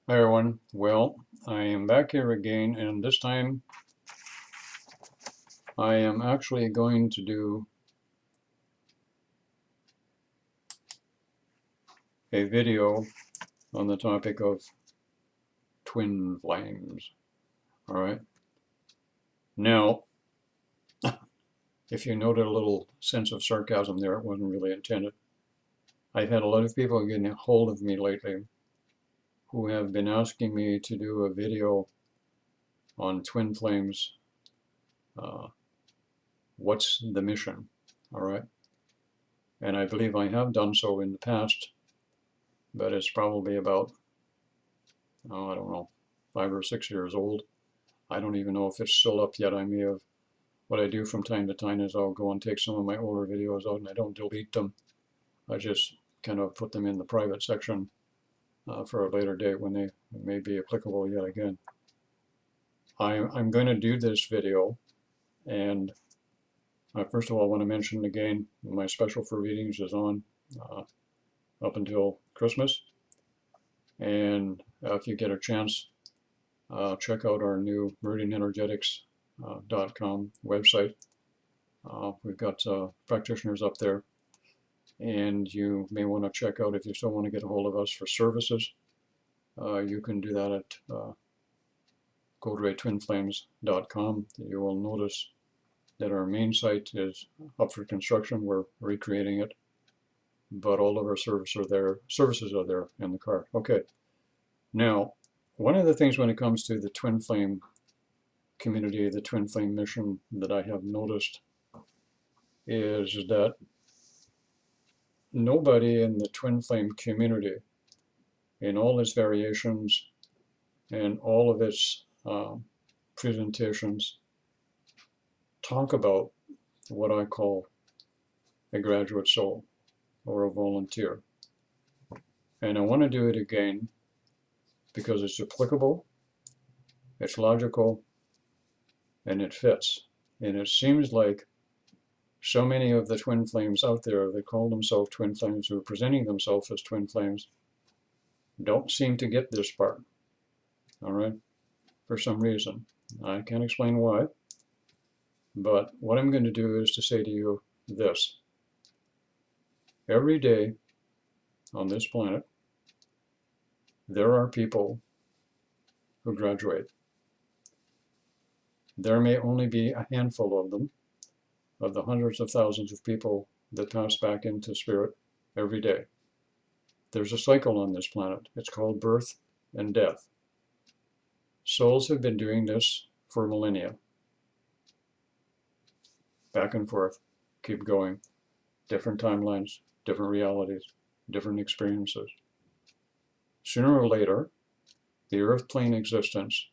Hi everyone. Well, I am back here again, and this time I am actually going to do a video on the topic of twin flames. All right. Now, if you noted a little sense of sarcasm there, it wasn't really intended. I've had a lot of people getting a hold of me lately who have been asking me to do a video on twin flames. Uh, what's the mission? All right. And I believe I have done so in the past, but it's probably about I don't know, 5 or 6 years old. I don't even know if it's still up yet. I may have. What I do from time to time is I'll go and take some of my older videos out and I don't delete them. I just kind of put them in the private section for a later date when they may be applicable yet again. I'm going to do this video, and I first of all want to mention again my special for readings is on up until Christmas, and if you get a chance, check out our new meridianenergetics.com website. We've got practitioners up there, and you may want to check out if you still want to get a hold of us for services. You can do that at goldraytwinflames.com. You will notice that our main site is up for construction. We're recreating it, but all of our services are there in the card. Okay. Now, one of the things when it comes to the twin flame community, the twin flame mission, that I have noticed is that nobody in the twin flame community, in all its variations and all of its presentations, talk about what I call a graduate soul or a volunteer. And I want to do it again because it's applicable, it's logical, and it fits. And it seems like so many of the twin flames out there that call themselves twin flames, who are presenting themselves as twin flames, don't seem to get this part, all right, for some reason. I can't explain why, but what I'm going to do is to say to you this. Every day on this planet, there are people who graduate. There may only be a handful of them, of the hundreds of thousands of people that pass back into spirit every day. There's a cycle on this planet. It's called birth and death. Souls have been doing this for millennia. Back and forth, keep going. Different timelines, different realities, different experiences. Sooner or later, the earth plane existence,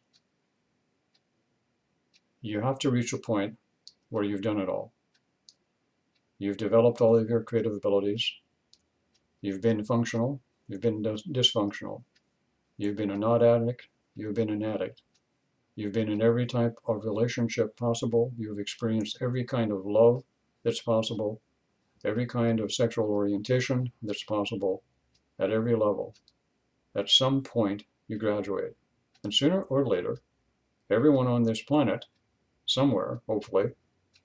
you have to reach a point where you've done it all. You've developed all of your creative abilities. You've been functional. You've been dysfunctional. You've been a not addict. You've been an addict. You've been in every type of relationship possible. You've experienced every kind of love that's possible, every kind of sexual orientation that's possible, at every level. At some point, you graduate. And sooner or later, everyone on this planet, somewhere, hopefully,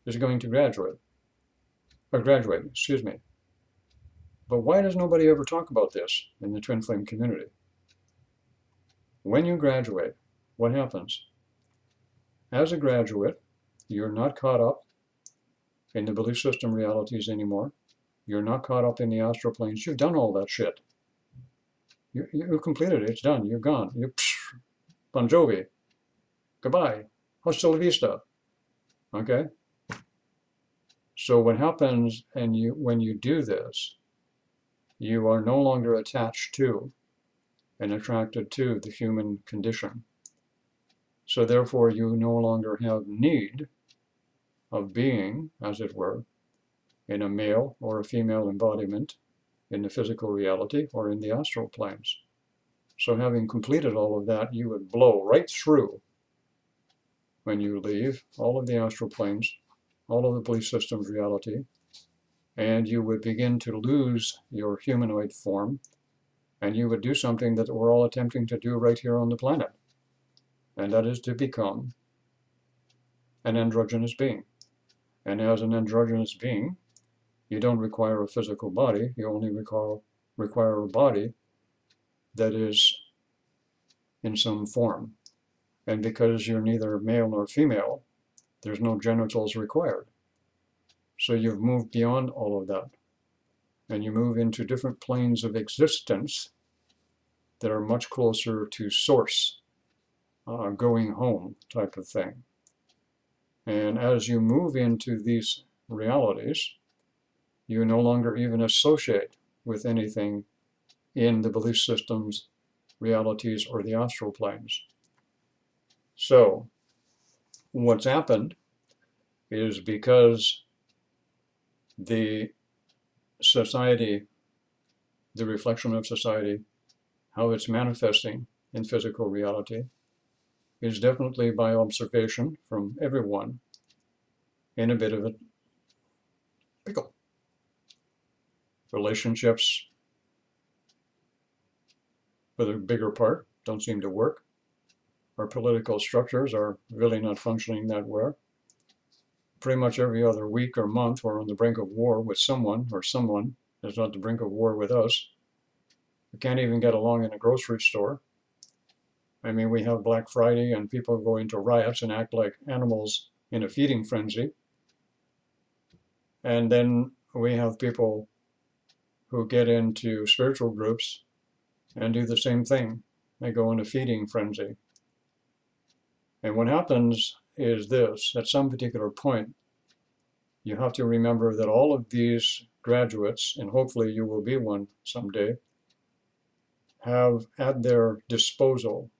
is going to graduate. Excuse me. But why does nobody ever talk about this in the twin flame community? When you graduate, what happens? As a graduate, you're not caught up in the belief system realities anymore. You're not caught up in the astral planes. You've done all that shit. You completed it. It's done. You're gone. You're Bon Jovi. Goodbye. Hasta la vista. Okay? So what happens, and when you do this, you are no longer attached to and attracted to the human condition. So therefore, you no longer have need of being, as it were, in a male or a female embodiment in the physical reality or in the astral planes. So having completed all of that, you would blow right through, when you leave, all of the astral planes, all of the belief systems reality, and you would begin to lose your humanoid form, and you would do something that we're all attempting to do right here on the planet, and that is to become an androgynous being. And as an androgynous being, you don't require a physical body, you only require a body that is in some form. And because you're neither male nor female, there's no genitals required. So you've moved beyond all of that. And you move into different planes of existence that are much closer to source, going home type of thing. And as you move into these realities, you no longer even associate with anything in the belief systems, realities, or the astral planes. So what's happened is because the society, the reflection of society, how it's manifesting in physical reality, is definitely by observation from everyone in a bit of a pickle. Relationships, for the bigger part, don't seem to work. Our political structures are really not functioning that well. Pretty much every other week or month, we're on the brink of war with someone, or someone is on the brink of war with us. We can't even get along in a grocery store. I mean, we have Black Friday and people go into riots and act like animals in a feeding frenzy. And then we have people who get into spiritual groups and do the same thing. They go in a feeding frenzy. And what happens is this: at some particular point, you have to remember that all of these graduates, and hopefully you will be one someday, have at their disposal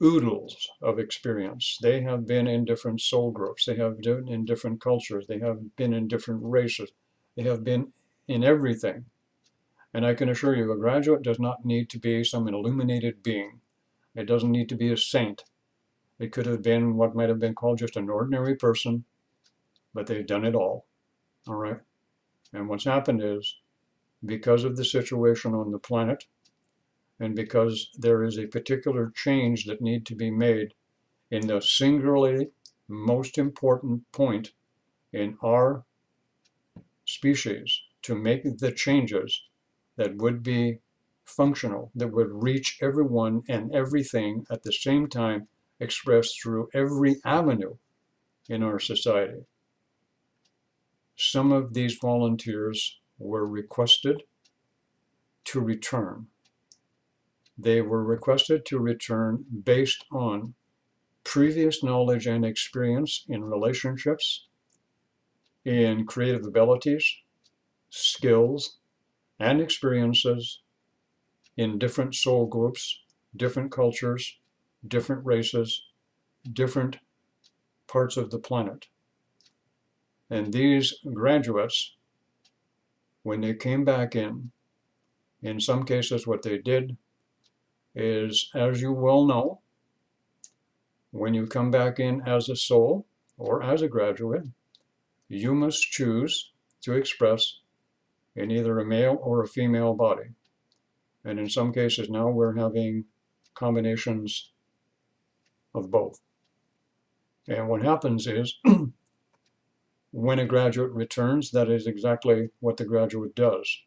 oodles of experience. They have been in different soul groups. They have been in different cultures. They have been in different races. They have been in everything. And I can assure you, a graduate does not need to be some illuminated being. It doesn't need to be a saint. It could have been what might have been called just an ordinary person, but they've done it all right? And what's happened is, because of the situation on the planet, and because there is a particular change that need to be made in the singularly most important point in our species, to make the changes that would be functional, that would reach everyone and everything at the same time, expressed through every avenue in our society. Some of these volunteers were requested to return. They were requested to return based on previous knowledge and experience in relationships, in creative abilities, skills, and experiences in different soul groups, different cultures, different races, different parts of the planet. And these graduates, when they came back in some cases what they did is, as you well know, when you come back in as a soul or as a graduate, you must choose to express in either a male or a female body. And in some cases now we're having combinations of both. And what happens is, when a graduate returns, that is exactly what the graduate does.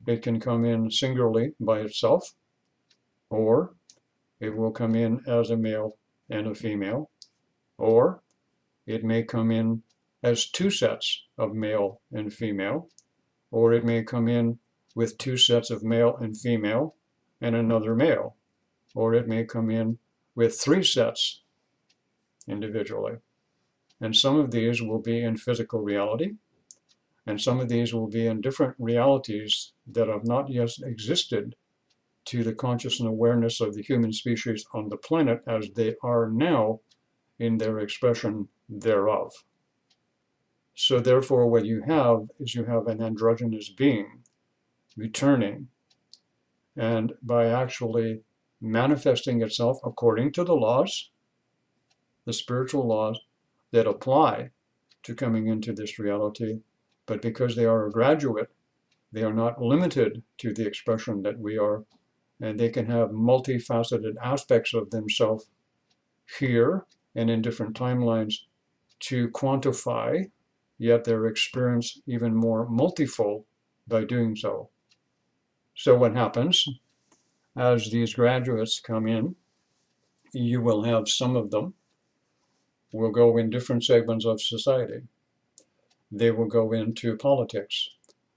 It can come in singularly by itself, or it will come in as a male and a female, or it may come in as two sets of male and female, or it may come in with two sets of male and female and another male, or it may come in with three sets individually. And some of these will be in physical reality, and some of these will be in different realities that have not yet existed to the conscious and awareness of the human species on the planet as they are now in their expression thereof. So therefore what you have is you have an androgynous being returning, and by actually manifesting itself according to the laws, the spiritual laws that apply to coming into this reality, but because they are a graduate, They are not limited to the expression that we are, and they can have multifaceted aspects of themselves here and in different timelines to quantify, yet their experience even more multifold by doing so. So what happens as these graduates come in, you will have some of them will go in different segments of society. They will go into politics.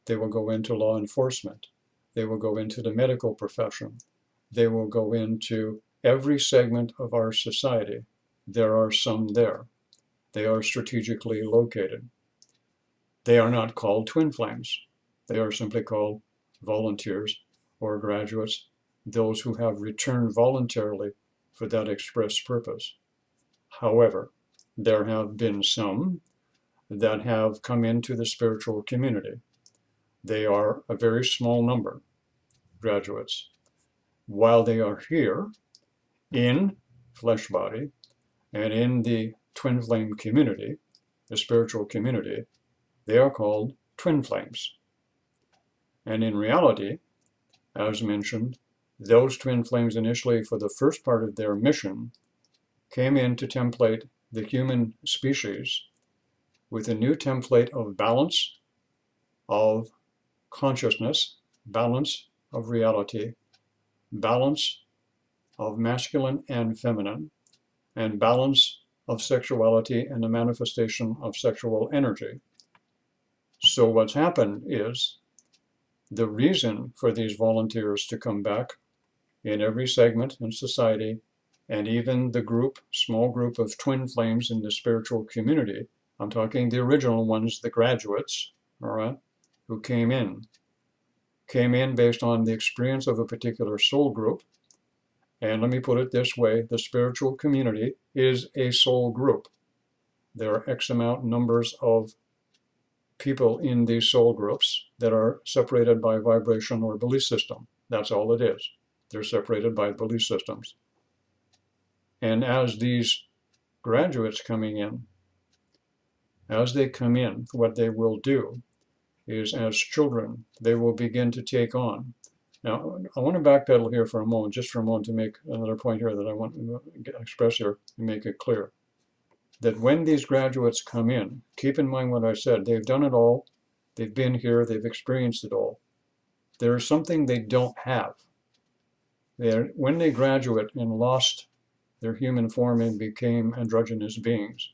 They will go into law enforcement. They will go into the medical profession. They will go into every segment of our society. There are some there. They are strategically located. They are not called twin flames. They are simply called volunteers or graduates, those who have returned voluntarily for that express purpose. However, there have been some that have come into the spiritual community. They are a very small number, graduates. While they are here in flesh body and in the twin flame community, the spiritual community, they are called twin flames. And in reality, as mentioned, those twin flames initially for the first part of their mission came in to template the human species with a new template of balance, of consciousness, balance of reality, balance of masculine and feminine, and balance of sexuality and the manifestation of sexual energy. So what's happened is the reason for these volunteers to come back in every segment in society, and even the group, small group of twin flames in the spiritual community, I'm talking the original ones, the graduates, all right, who came in based on the experience of a particular soul group. And let me put it this way, the spiritual community is a soul group. There are X amount numbers of people in these soul groups that are separated by vibration or belief system. That's all it is. They're separated by belief systems. And as these graduates coming in, as they come in, what they will do is, as children, they will begin to take on. Now, I want to backpedal here for a moment, just for a moment, to make another point here that I want to express here and make it clear. That when these graduates come in, keep in mind what I said, they've done it all, they've been here, they've experienced it all. There is something they don't have. When they graduate and lost their human form and became androgynous beings,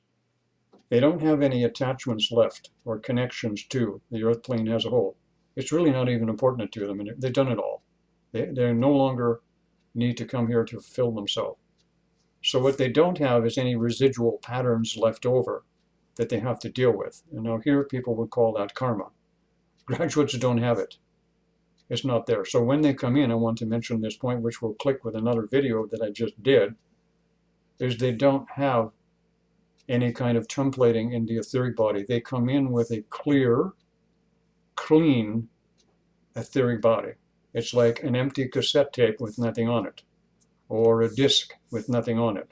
they don't have any attachments left or connections to the earth plane as a whole. It's really not even important to them, and they've done it all. They no longer need to come here to fulfill themselves. So what they don't have is any residual patterns left over that they have to deal with. And now here people would call that karma. Graduates don't have it. It's not there. So when they come in, I want to mention this point, which will click with another video that I just did, is they don't have any kind of templating in the etheric body. They come in with a clear, clean etheric body. It's like an empty cassette tape with nothing on it, or a disc with nothing on it.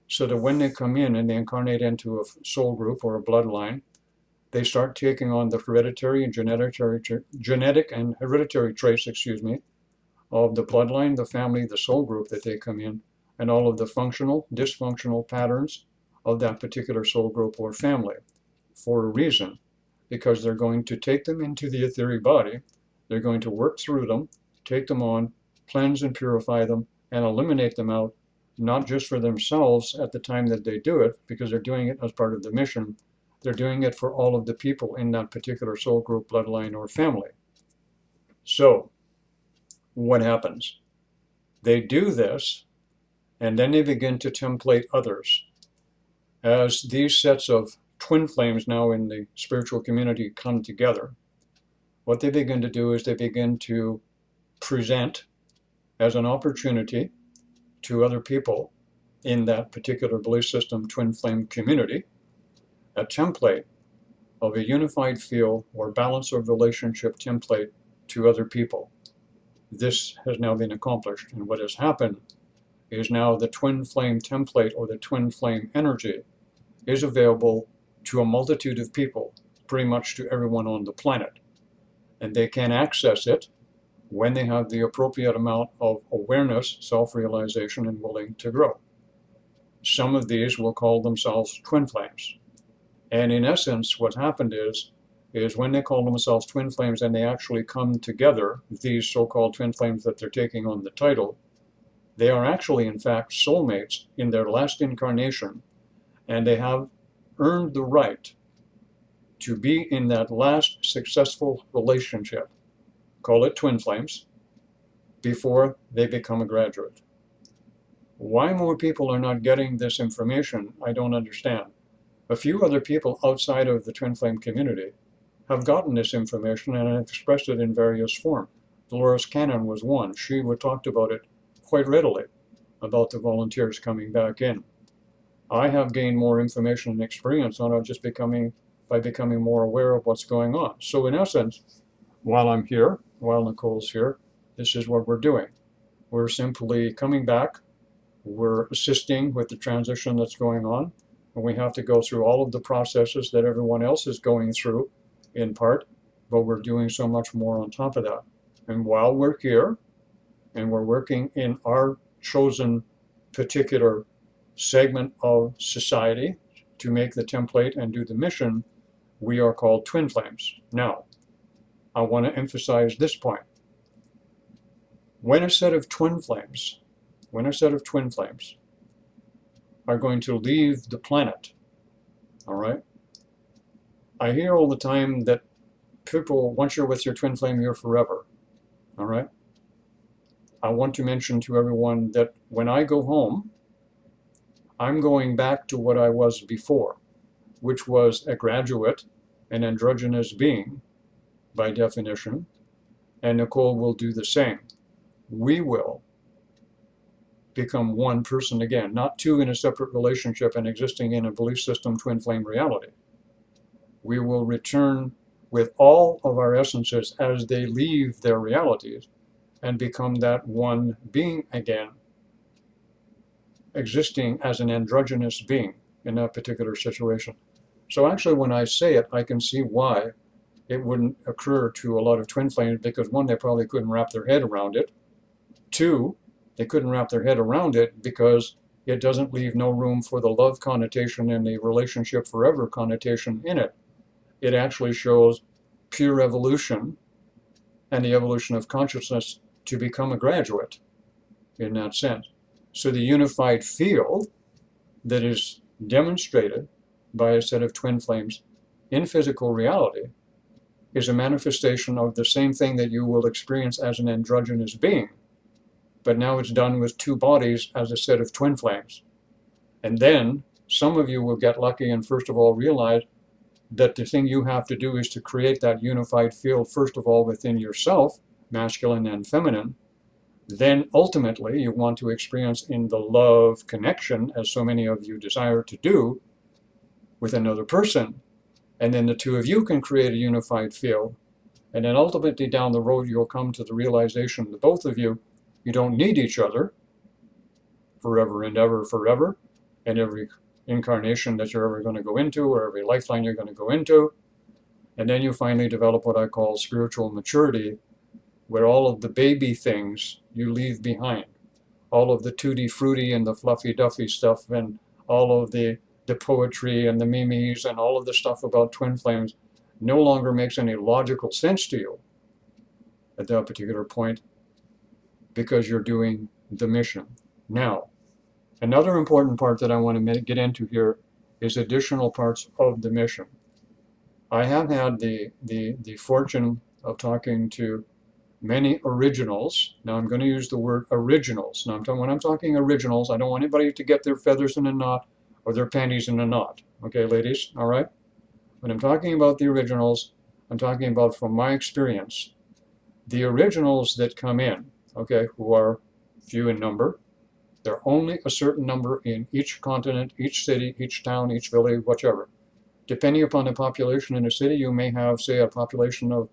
So that when they come in and they incarnate into a soul group or a bloodline, they start taking on the hereditary and genetic and hereditary traits, of the bloodline, the family, the soul group that they come in, and all of the functional, dysfunctional patterns of that particular soul group or family for a reason, because they're going to take them into the etheric body, they're going to work through them, take them on, cleanse and purify them, and eliminate them out, not just for themselves at the time that they do it, because they're doing it as part of the mission, they're doing it for all of the people in that particular soul group, bloodline, or family. So, what happens? They do this, and then they begin to template others. As these sets of twin flames now in the spiritual community come together, what they begin to do is they begin to present as an opportunity to other people in that particular belief system twin flame community a template of a unified field or balance of relationship template to other people. This has now been accomplished, and what has happened is now the twin flame template or the twin flame energy is available to a multitude of people, pretty much to everyone on the planet. and they can access it when they have the appropriate amount of awareness, self-realization, and willing to grow. Some of these will call themselves twin flames. And in essence, what happened is when they call themselves twin flames and they actually come together, these so-called twin flames that they're taking on the title, they are actually, in fact, soulmates in their last incarnation, and they have earned the right to be in that last successful relationship, call it twin flames, before they become a graduate. Why more people are not getting this information, I don't understand. A few other people outside of the twin flame community have gotten this information and have expressed it in various forms. Dolores Cannon was one. She talked about it quite readily, about the volunteers coming back in. I have gained more information and experience on it just by becoming more aware of what's going on. So in essence, while I'm here, while Nicole's here, this is what we're doing. We're simply coming back. We're assisting with the transition that's going on. And we have to go through all of the processes that everyone else is going through in part, but we're doing so much more on top of that. And while we're here and we're working in our chosen particular segment of society to make the template and do the mission, we are called twin flames. Now, I want to emphasize this point. When a set of twin flames are going to leave the planet, all right? I hear all the time that people, once you're with your twin flame, you're forever, all right? I want to mention to everyone that when I go home, I'm going back to what I was before, which was a graduate, an androgynous being, by definition, and Nicole will do the same. We will become one person again, not two in a separate relationship and existing in a belief system twin flame reality. We will return with all of our essences as they leave their realities and become that one being again, existing as an androgynous being in that particular situation. So actually when I say it, I can see why it wouldn't occur to a lot of twin flames, because one, they probably couldn't wrap their head around it. Two, they couldn't wrap their head around it because it doesn't leave no room for the love connotation and the relationship forever connotation in it. It actually shows pure evolution and the evolution of consciousness to become a graduate in that sense. So the unified field that is demonstrated by a set of twin flames in physical reality is a manifestation of the same thing that you will experience as an androgynous being. But now it's done with two bodies as a set of twin flames. And then some of you will get lucky and first of all realize that the thing you have to do is to create that unified field, first of all, within yourself, masculine and feminine. Then ultimately you want to experience in the love connection, as so many of you desire to do, with another person. And then the two of you can create a unified field. And then ultimately down the road, you'll come to the realization that both of you, you don't need each other forever and ever, forever, and every incarnation that you're ever going to go into, or every lifeline you're going to go into. And then you finally develop what I call spiritual maturity, where all of the baby things you leave behind. All of the tutti frutti and the fluffy duffy stuff and all of the poetry and the memes and all of the stuff about twin flames no longer makes any logical sense to you at that particular point, because you're doing the mission. Now, another important part that I want to get into here is additional parts of the mission. I have had the fortune of talking to many originals. Now I'm going to use the word originals. Now when I'm talking originals, I don't want anybody to get their feathers in a knot or their panties in a knot. Okay, ladies, all right? When I'm talking about the originals, I'm talking about from my experience. The originals that come in, okay, who are few in number, there are only a certain number in each continent, each city, each town, each village, whichever. Depending upon the population in a city, you may have, say, a population of,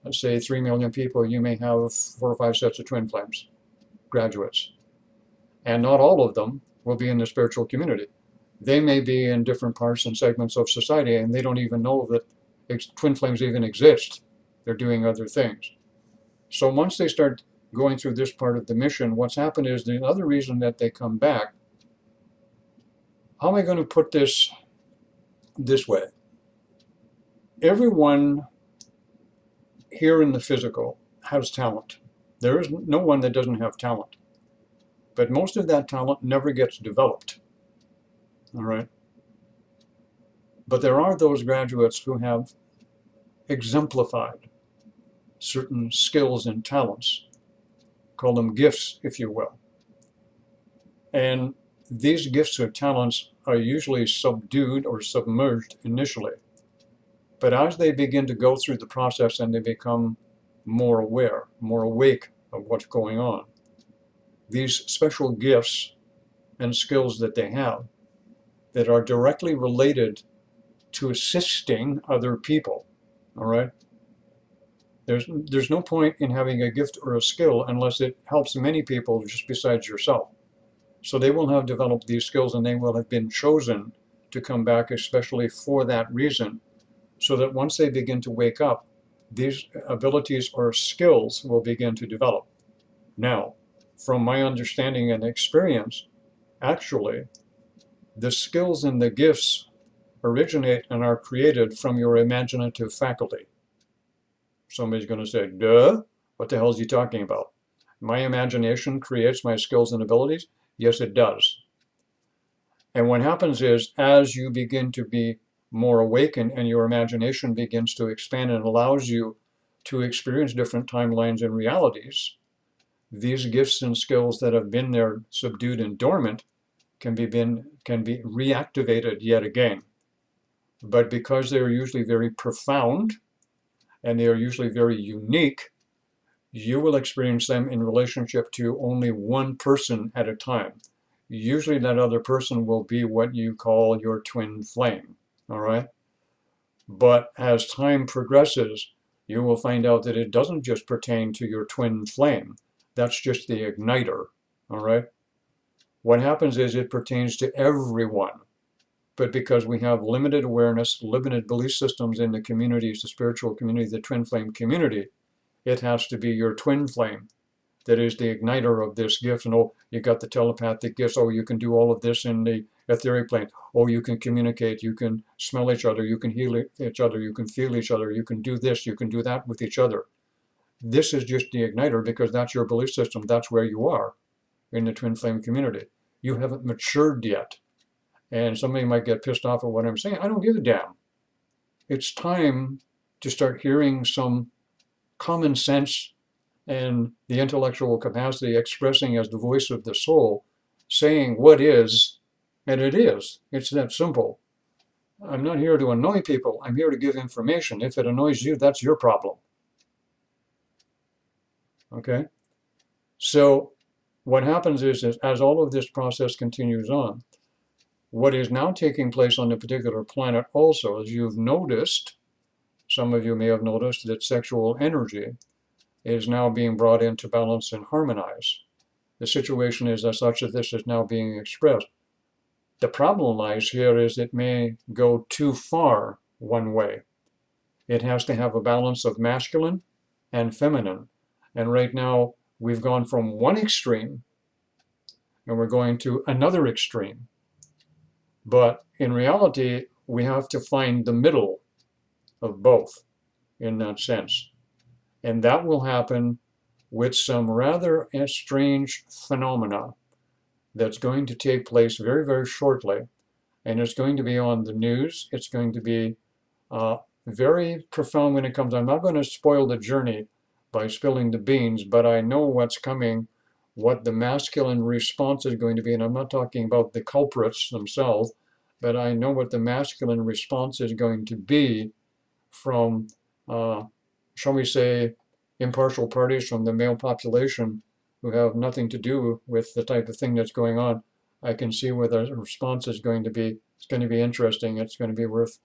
let's say, 3 million people. You may have 4 or 5 sets of twin flames, graduates. And not all of them will be in the spiritual community. They may be in different parts and segments of society, and they don't even know that twin flames even exist. They're doing other things. So once they start going through this part of the mission, what's happened is the other reason that they come back, how am I going to put this way? Everyone here in the physical has talent. There is no one that doesn't have talent. But most of that talent never gets developed. All right? But there are those graduates who have exemplified certain skills and talents, call them gifts, if you will. And these gifts or talents are usually subdued or submerged initially. But as they begin to go through the process and they become more aware, more awake of what's going on, these special gifts and skills that they have that are directly related to assisting other people, all right? There's no point in having a gift or a skill unless it helps many people just besides yourself. So they will have developed these skills and they will have been chosen to come back especially for that reason, so that once they begin to wake up, these abilities or skills will begin to develop. Now, from my understanding and experience, actually, the skills and the gifts originate and are created from your imaginative faculty. Somebody's going to say, duh, what the hell is he talking about? My imagination creates my skills and abilities? Yes, it does. And what happens is, as you begin to be more awakened and your imagination begins to expand and allows you to experience different timelines and realities, these gifts and skills that have been there subdued and dormant can be reactivated yet again. But because they are usually very profound and they are usually very unique, you will experience them in relationship to only one person at a time. Usually that other person will be what you call your twin flame, all right? But as time progresses, you will find out that it doesn't just pertain to your twin flame. That's just the igniter, all right? What happens is it pertains to everyone. But because we have limited awareness, limited belief systems in the communities, the spiritual community, the twin flame community, it has to be your twin flame that is the igniter of this gift. And oh, you got the telepathic gifts. Oh, you can do all of this in the etheric plane. Oh, you can communicate. You can smell each other. You can heal each other. You can feel each other. You can do this. You can do that with each other. This is just the igniter because that's your belief system. That's where you are in the twin flame community. You haven't matured yet. And somebody might get pissed off at what I'm saying. I don't give a damn. It's time to start hearing some common sense and the intellectual capacity expressing as the voice of the soul, saying what is, and it is. It's that simple. I'm not here to annoy people. I'm here to give information. If it annoys you, that's your problem. Okay? So what happens is as all of this process continues on, what is now taking place on the particular planet also, as you've noticed, some of you may have noticed that sexual energy is now being brought into balance and harmonize. The situation is as such that this is now being expressed. The problem lies here is it may go too far one way. It has to have a balance of masculine and feminine. And right now we've gone from one extreme and we're going to another extreme. But in reality, we have to find the middle of both in that sense. And that will happen with some rather strange phenomena that's going to take place very, very shortly. And it's going to be on the news. It's going to be very profound when it comes. I'm not going to spoil the journey by spilling the beans, but I know what's coming, what the masculine response is going to be. And I'm not talking about the culprits themselves, but I know what the masculine response is going to be from shall we say, impartial parties from the male population who have nothing to do with the type of thing that's going on. I can see where the response is going to be. It's going to be interesting. It's going to be worth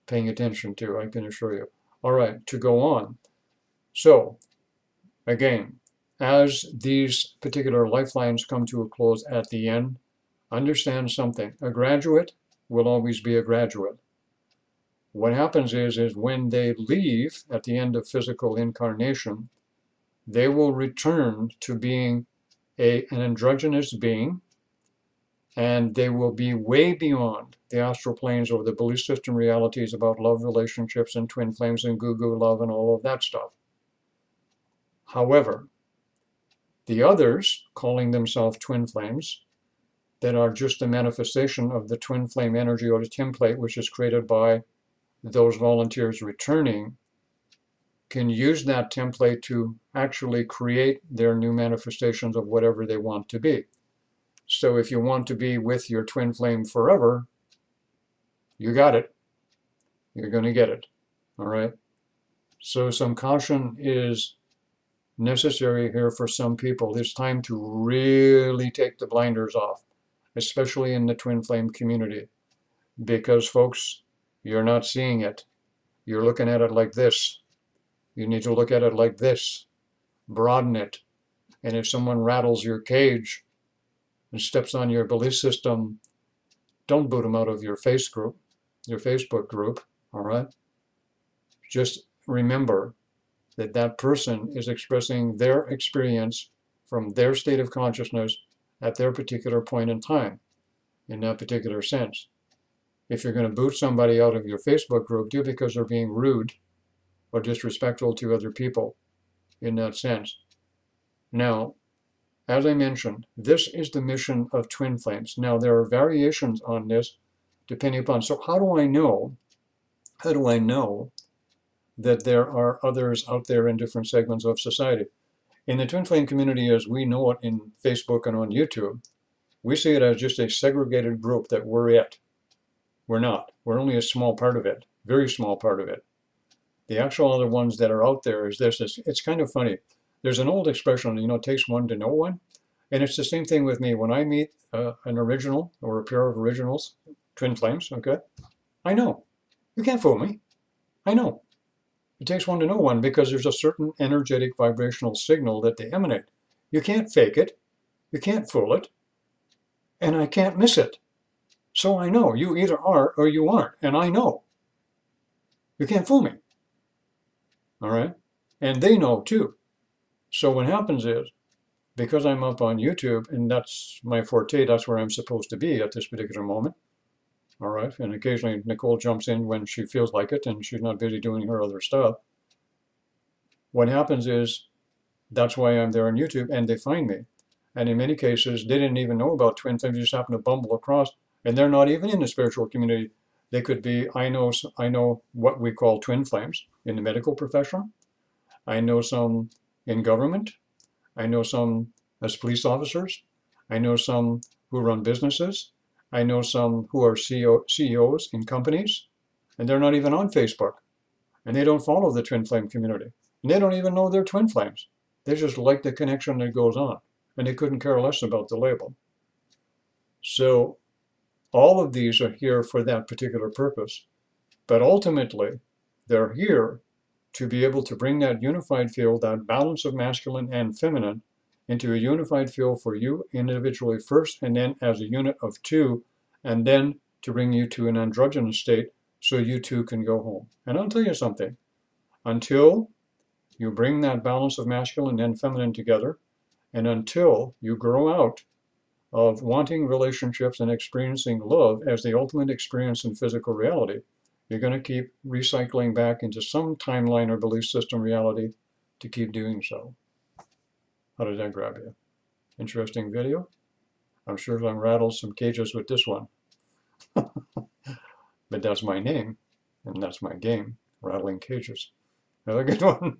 paying attention to, I can assure you. All right, to go on. So, again, as these particular lifelines come to a close at the end, understand something. A graduate will always be a graduate. What happens is when they leave at the end of physical incarnation, they will return to being an androgynous being, and they will be way beyond the astral planes or the belief system realities about love relationships and twin flames and goo-goo love and all of that stuff. However, the others, calling themselves twin flames, that are just a manifestation of the twin flame energy or the template, which is created by those volunteers returning, can use that template to actually create their new manifestations of whatever they want to be. So if you want to be with your twin flame forever, you got it. You're going to get it. All right. So some caution is necessary here for some people. It's time to really take the blinders off, especially in the twin flame community, because folks, you're not seeing it. You're looking at it like this. You need to look at it like this. Broaden it. And if someone rattles your cage and steps on your belief system, don't boot them out of your Facebook group, all right? Just remember that that person is expressing their experience from their state of consciousness at their particular point in time, in that particular sense. If you're going to boot somebody out of your Facebook group, do it because they're being rude or disrespectful to other people in that sense. Now, as I mentioned, this is the mission of twin flames. Now, there are variations on this depending upon, so how do I know that there are others out there in different segments of society? In the twin flame community, as we know it in Facebook and on YouTube, we see it as just a segregated group that we're it. We're not. We're only a small part of it, very small part of it. The actual other ones that are out there is this. It's kind of funny. There's an old expression, it takes one to know one. And it's the same thing with me. When I meet an original or a pair of originals, twin flames, okay, I know. You can't fool me. I know. It takes one to know one because there's a certain energetic vibrational signal that they emanate. You can't fake it. You can't fool it. And I can't miss it. So I know you either are or you aren't. And I know. You can't fool me. All right? And they know too. So what happens is, because I'm up on YouTube, and that's my forte, that's where I'm supposed to be at this particular moment. All right? And occasionally Nicole jumps in when she feels like it and she's not busy doing her other stuff. What happens is, that's why I'm there on YouTube, and they find me. And in many cases, they didn't even know about twin flames, just happened to bumble across, and they're not even in the spiritual community. They could be, I know what we call twin flames in the medical profession. I know some in government. I know some as police officers. I know some who run businesses. I know some who are CEOs in companies, and they're not even on Facebook. And they don't follow the twin flame community. And they don't even know they're twin flames. They just like the connection that goes on. And they couldn't care less about the label. So all of these are here for that particular purpose. But ultimately, they're here to be able to bring that unified field, that balance of masculine and feminine, into a unified field for you individually first, and then as a unit of two, and then to bring you to an androgynous state so you two can go home. And I'll tell you something, until you bring that balance of masculine and feminine together, and until you grow out of wanting relationships and experiencing love as the ultimate experience in physical reality, you're going to keep recycling back into some timeline or belief system reality to keep doing so. How does that grab you? Interesting video? I'm sure I'm rattled some cages with this one. But that's my name, and that's my game, rattling cages. Have a good one.